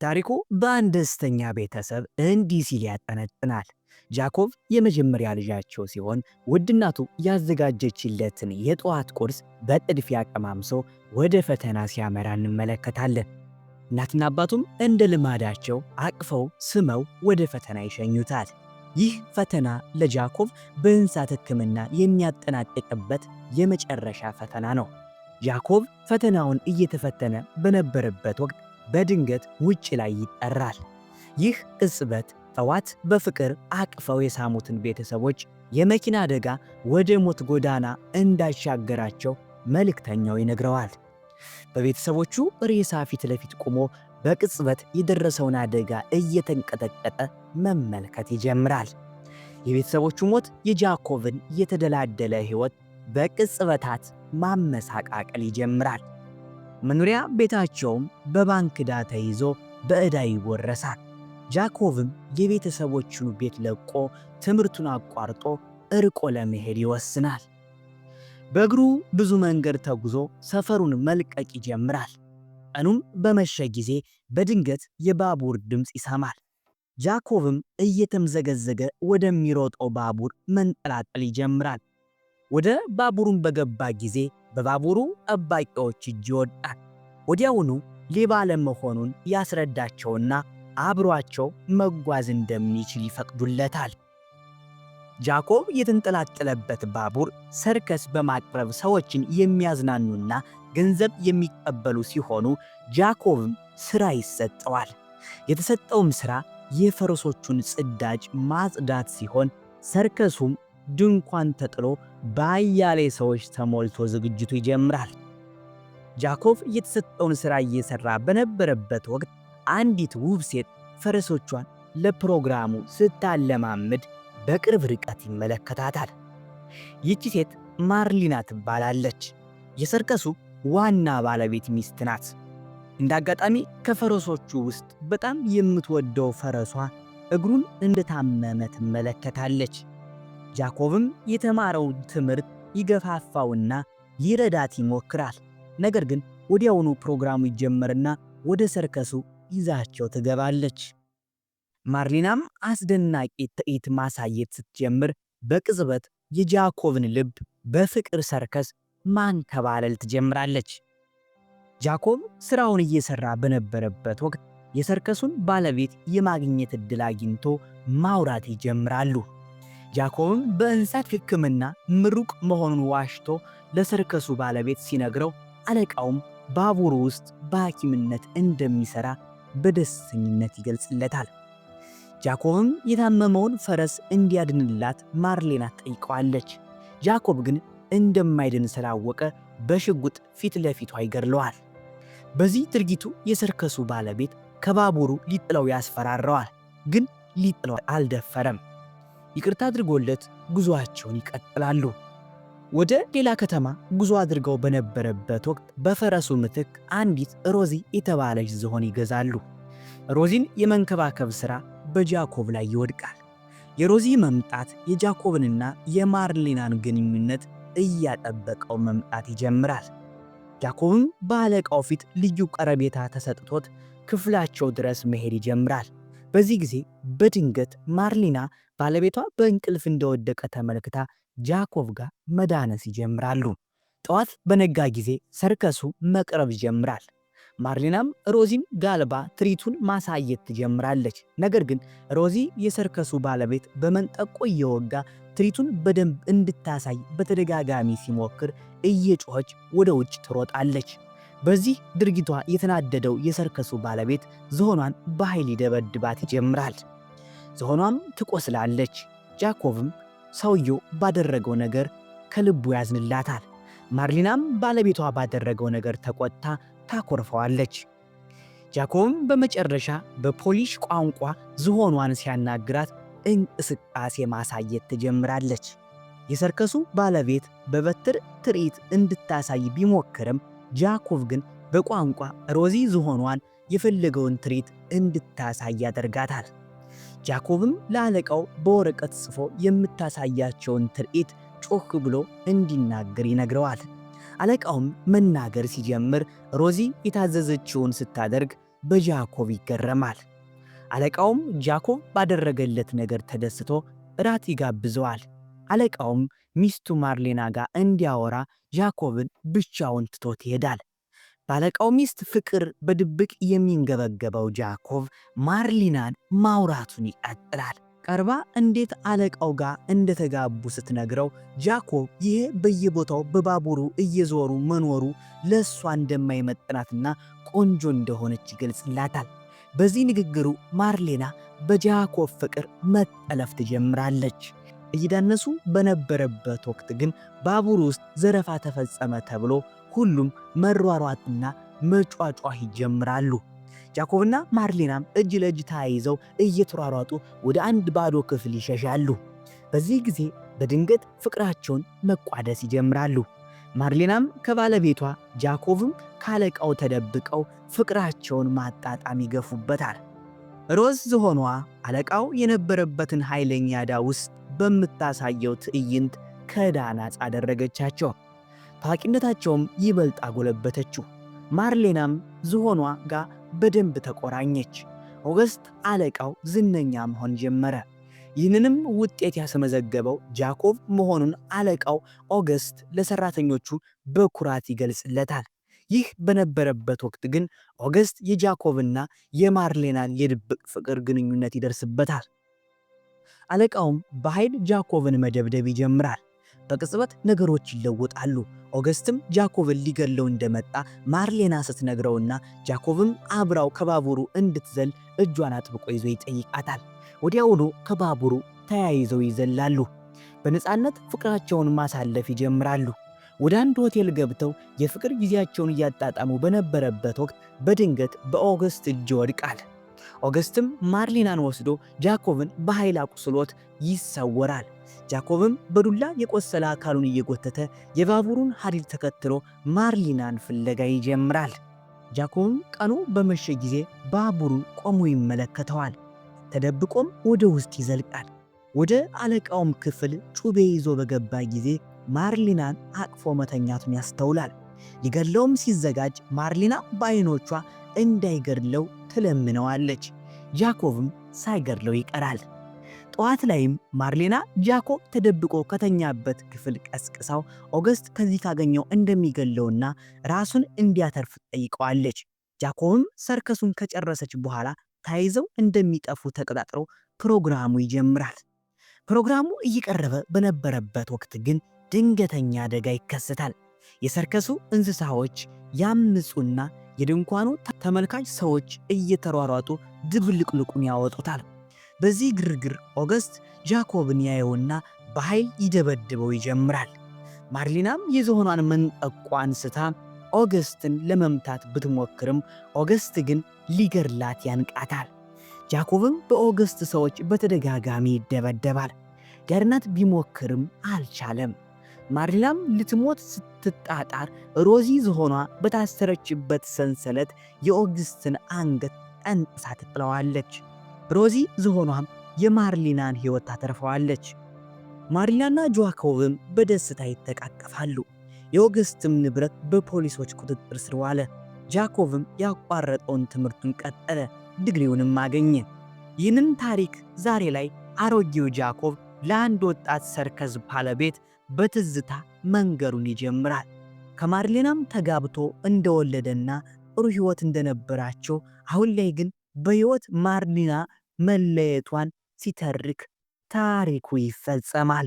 ታሪኩ በአንድ ደስተኛ ቤተሰብ እንዲህ ሲል ያጠነጥናል። ጃኮብ የመጀመሪያ ልጃቸው ሲሆን ውድ እናቱ ያዘጋጀችለትን የጠዋት ቁርስ በጥድፊያ ቀማምሶ ወደ ፈተና ሲያመራ እንመለከታለን። እናትና አባቱም እንደ ልማዳቸው አቅፈው ስመው ወደ ፈተና ይሸኙታል። ይህ ፈተና ለጃኮብ በእንስሳት ሕክምና የሚያጠናቅቅበት የመጨረሻ ፈተና ነው። ጃኮብ ፈተናውን እየተፈተነ በነበረበት ወቅት በድንገት ውጭ ላይ ይጠራል። ይህ ቅጽበት ጠዋት በፍቅር አቅፈው የሳሙትን ቤተሰቦች የመኪና አደጋ ወደ ሞት ጎዳና እንዳሻገራቸው መልእክተኛው ይነግረዋል። በቤተሰቦቹ ሬሳ ፊት ለፊት ቆሞ በቅጽበት የደረሰውን አደጋ እየተንቀጠቀጠ መመልከት ይጀምራል። የቤተሰቦቹ ሞት የጃኮብን የተደላደለ ሕይወት በቅጽበታት ማመሳቃቀል ይጀምራል። መኖሪያ ቤታቸውም በባንክ ዕዳ ተይዞ በዕዳ ይወረሳል። ጃኮብም የቤተሰቦቹን ቤት ለቆ ትምህርቱን አቋርጦ እርቆ ለመሄድ ይወስናል። በእግሩ ብዙ መንገድ ተጉዞ ሰፈሩን መልቀቅ ይጀምራል። ቀኑም በመሸ ጊዜ በድንገት የባቡር ድምፅ ይሰማል። ጃኮብም እየተምዘገዘገ ወደሚሮጠው ባቡር መንጠላጠል ይጀምራል። ወደ ባቡሩም በገባ ጊዜ በባቡሩ ጠባቂዎች እጅ ይወድቃል። ወዲያውኑ ሌባ ለመሆኑን ያስረዳቸውና አብሯቸው መጓዝ እንደሚችል ይፈቅዱለታል። ጃኮብ የተንጠላጠለበት ባቡር ሰርከስ በማቅረብ ሰዎችን የሚያዝናኑና ገንዘብ የሚቀበሉ ሲሆኑ ጃኮብም ሥራ ይሰጠዋል። የተሰጠውም ሥራ የፈረሶቹን ጽዳጅ ማጽዳት ሲሆን ሰርከሱም ድንኳን ተጥሎ በአያሌ ሰዎች ተሞልቶ ዝግጅቱ ይጀምራል። ጃኮብ የተሰጠውን ሥራ እየሠራ በነበረበት ወቅት አንዲት ውብ ሴት ፈረሶቿን ለፕሮግራሙ ስታለማምድ በቅርብ ርቀት ይመለከታታል። ይህች ሴት ማርሊና ትባላለች። የሰርከሱ ዋና ባለቤት ሚስት ናት። እንደ አጋጣሚ ከፈረሶቹ ውስጥ በጣም የምትወደው ፈረሷ እግሩን እንደታመመ ትመለከታለች። ጃኮብም የተማረውን ትምህርት ይገፋፋውና ሊረዳት ይሞክራል። ነገር ግን ወዲያውኑ ፕሮግራሙ ይጀመርና ወደ ሰርከሱ ይዛቸው ትገባለች። ማርሊናም አስደናቂ ትርኢት ማሳየት ስትጀምር በቅጽበት የጃኮብን ልብ በፍቅር ሰርከስ ማንከባለል ትጀምራለች። ጃኮብ ሥራውን እየሠራ በነበረበት ወቅት የሰርከሱን ባለቤት የማግኘት ዕድል አግኝቶ ማውራት ይጀምራሉ። ጃኮብም በእንስሳት ሕክምና ምሩቅ መሆኑን ዋሽቶ ለሰርከሱ ባለቤት ሲነግረው አለቃውም ባቡሩ ውስጥ በሐኪምነት እንደሚሠራ በደስተኝነት ይገልጽለታል። ጃኮብም የታመመውን ፈረስ እንዲያድንላት ማርሌና ጠይቀዋለች። ጃኮብ ግን እንደማይድን ስላወቀ በሽጉጥ ፊት ለፊቷ ይገድለዋል። በዚህ ድርጊቱ የሰርከሱ ባለቤት ከባቡሩ ሊጥለው ያስፈራረዋል፣ ግን ሊጥለው አልደፈረም። ይቅርታ አድርጎለት ጉዞአቸውን ይቀጥላሉ። ወደ ሌላ ከተማ ጉዞ አድርገው በነበረበት ወቅት በፈረሱ ምትክ አንዲት ሮዚ የተባለች ዝሆን ይገዛሉ። ሮዚን የመንከባከብ ሥራ በጃኮብ ላይ ይወድቃል። የሮዚ መምጣት የጃኮብንና የማርሊናን ግንኙነት እያጠበቀው መምጣት ይጀምራል። ጃኮብም በአለቃው ፊት ልዩ ቀረቤታ ተሰጥቶት ክፍላቸው ድረስ መሄድ ይጀምራል። በዚህ ጊዜ በድንገት ማርሊና ባለቤቷ በእንቅልፍ እንደወደቀ ተመልክታ ጃኮብ ጋር መዳነስ ይጀምራሉ። ጠዋት በነጋ ጊዜ ሰርከሱ መቅረብ ይጀምራል። ማርሊናም ሮዚን ጋልባ ትርኢቱን ማሳየት ትጀምራለች። ነገር ግን ሮዚ የሰርከሱ ባለቤት በመንጠቆ እየወጋ ትርኢቱን በደንብ እንድታሳይ በተደጋጋሚ ሲሞክር እየጮኸች ወደ ውጭ ትሮጣለች። በዚህ ድርጊቷ የተናደደው የሰርከሱ ባለቤት ዝሆኗን በኃይል ይደበድባት ይጀምራል። ዝሆኗም ትቆስላለች። ጃኮብም ሰውየው ባደረገው ነገር ከልቡ ያዝንላታል። ማርሊናም ባለቤቷ ባደረገው ነገር ተቆጥታ ታኮርፈዋለች። ጃኮብም በመጨረሻ በፖሊሽ ቋንቋ ዝሆኗን ሲያናግራት እንቅስቃሴ ማሳየት ትጀምራለች። የሰርከሱ ባለቤት በበትር ትርኢት እንድታሳይ ቢሞክርም ጃኮብ ግን በቋንቋ ሮዚ ዝሆኗን የፈለገውን ትርኢት እንድታሳይ ያደርጋታል። ጃኮብም ለአለቃው በወረቀት ጽፎ የምታሳያቸውን ትርኢት ጮክ ብሎ እንዲናገር ይነግረዋል። አለቃውም መናገር ሲጀምር ሮዚ የታዘዘችውን ስታደርግ በጃኮብ ይገረማል። አለቃውም ጃኮብ ባደረገለት ነገር ተደስቶ እራት ይጋብዘዋል። አለቃውም ሚስቱ ማርሌና ጋር እንዲያወራ ጃኮብን ብቻውን ትቶት ይሄዳል። ባለቃው ሚስት ፍቅር በድብቅ የሚንገበገበው ጃኮብ ማርሊናን ማውራቱን ይቀጥላል። ቀርባ እንዴት አለቃው ጋር እንደተጋቡ ስትነግረው ጃኮብ ይሄ በየቦታው በባቡሩ እየዞሩ መኖሩ ለእሷ እንደማይመጥናትና ቆንጆ እንደሆነች ይገልጽላታል። በዚህ ንግግሩ ማርሌና በጃኮብ ፍቅር መጠለፍ ትጀምራለች። እየዳነሱ በነበረበት ወቅት ግን ባቡሩ ውስጥ ዘረፋ ተፈጸመ ተብሎ ሁሉም መሯሯጥና መጯጯህ ይጀምራሉ። ጃኮብና ማርሌናም እጅ ለእጅ ተያይዘው እየተሯሯጡ ወደ አንድ ባዶ ክፍል ይሸሻሉ። በዚህ ጊዜ በድንገት ፍቅራቸውን መቋደስ ይጀምራሉ። ማርሌናም ከባለቤቷ ጃኮብም ካለቃው ተደብቀው ፍቅራቸውን ማጣጣም ይገፉበታል። ሮዝ ዝሆኗ አለቃው የነበረበትን ኃይለኛ ዕዳ ውስጥ በምታሳየው ትዕይንት ከዕዳ ነፃ አደረገቻቸው። ታዋቂነታቸውም ይበልጥ አጎለበተችው። ማርሌናም ዝሆኗ ጋር በደንብ ተቆራኘች። ኦገስት አለቃው ዝነኛ መሆን ጀመረ። ይህንንም ውጤት ያስመዘገበው ጃኮብ መሆኑን አለቃው ኦገስት ለሰራተኞቹ በኩራት ይገልጽለታል። ይህ በነበረበት ወቅት ግን ኦገስት የጃኮብና የማርሌናን የድብቅ ፍቅር ግንኙነት ይደርስበታል። አለቃውም በኃይል ጃኮብን መደብደብ ይጀምራል። በቅጽበት ነገሮች ይለወጣሉ። ኦገስትም ጃኮብን ሊገለው እንደመጣ ማርሌና ስትነግረውና ጃኮብም አብራው ከባቡሩ እንድትዘል እጇን አጥብቆ ይዞ ይጠይቃታል። ወዲያውኑ ከባቡሩ ተያይዘው ይዘላሉ። በነፃነት ፍቅራቸውን ማሳለፍ ይጀምራሉ። ወደ አንድ ሆቴል ገብተው የፍቅር ጊዜያቸውን እያጣጣሙ በነበረበት ወቅት በድንገት በኦገስት እጅ ይወድቃል። ኦገስትም ማርሌናን ወስዶ ጃኮብን በኃይል አቁስሎት ይሰወራል። ጃኮብም በዱላ የቆሰለ አካሉን እየጎተተ የባቡሩን ሐዲድ ተከትሎ ማርሌናን ፍለጋ ይጀምራል። ጃኮብም ቀኑ በመሸ ጊዜ ባቡሩን ቆሞ ይመለከተዋል። ተደብቆም ወደ ውስጥ ይዘልቃል። ወደ አለቃውም ክፍል ጩቤ ይዞ በገባ ጊዜ ማርሌናን አቅፎ መተኛቱን ያስተውላል። ሊገድለውም ሲዘጋጅ ማርሌና በዓይኖቿ እንዳይገድለው ትለምነዋለች። ጃኮብም ሳይገድለው ይቀራል። ጠዋት ላይም ማርሌና ጃኮብ ተደብቆ ከተኛበት ክፍል ቀስቅሳው ኦገስት ከዚህ ካገኘው እንደሚገድለውና ራሱን እንዲያተርፍ ጠይቀዋለች። ጃኮብም ሰርከሱን ከጨረሰች በኋላ ታይዘው እንደሚጠፉ ተቀጣጥረው ፕሮግራሙ ይጀምራል። ፕሮግራሙ እየቀረበ በነበረበት ወቅት ግን ድንገተኛ አደጋ ይከሰታል። የሰርከሱ እንስሳዎች ያምፁና የድንኳኑ ተመልካች ሰዎች እየተሯሯጡ ድብልቅልቁን ያወጡታል። በዚህ ግርግር ኦገስት ጃኮብን ያየውና በኃይል ይደበድበው ይጀምራል። ማርሌናም የዝሆኗን መንጠቆ አንስታ ኦገስትን ለመምታት ብትሞክርም ኦገስት ግን ሊገድላት ያንቃታል። ጃኮብም በኦገስት ሰዎች በተደጋጋሚ ይደበደባል። ገርነት ቢሞክርም አልቻለም። ማርሌናም ልትሞት ስትጣጣር ሮዚ ዝሆኗ በታሰረችበት ሰንሰለት የኦገስትን አንገት ጠንጥሳ ትጥለዋለች። ሮዚ ዝሆኗም የማርሌናን ሕይወት ታተርፈዋለች። ማርሌናና ጃኮብም በደስታ ይተቃቀፋሉ። የኦገስትም ንብረት በፖሊሶች ቁጥጥር ስር ዋለ። ጃኮብም ያቋረጠውን ትምህርቱን ቀጠለ፣ ዲግሪውንም አገኘ። ይህንን ታሪክ ዛሬ ላይ አሮጌው ጃኮብ ለአንድ ወጣት ሰርከስ ባለቤት በትዝታ መንገሩን ይጀምራል። ከማርሌናም ተጋብቶ እንደወለደና ጥሩ ሕይወት እንደነበራቸው፣ አሁን ላይ ግን በሕይወት ማርሌና መለየቷን ሲተርክ ታሪኩ ይፈጸማል።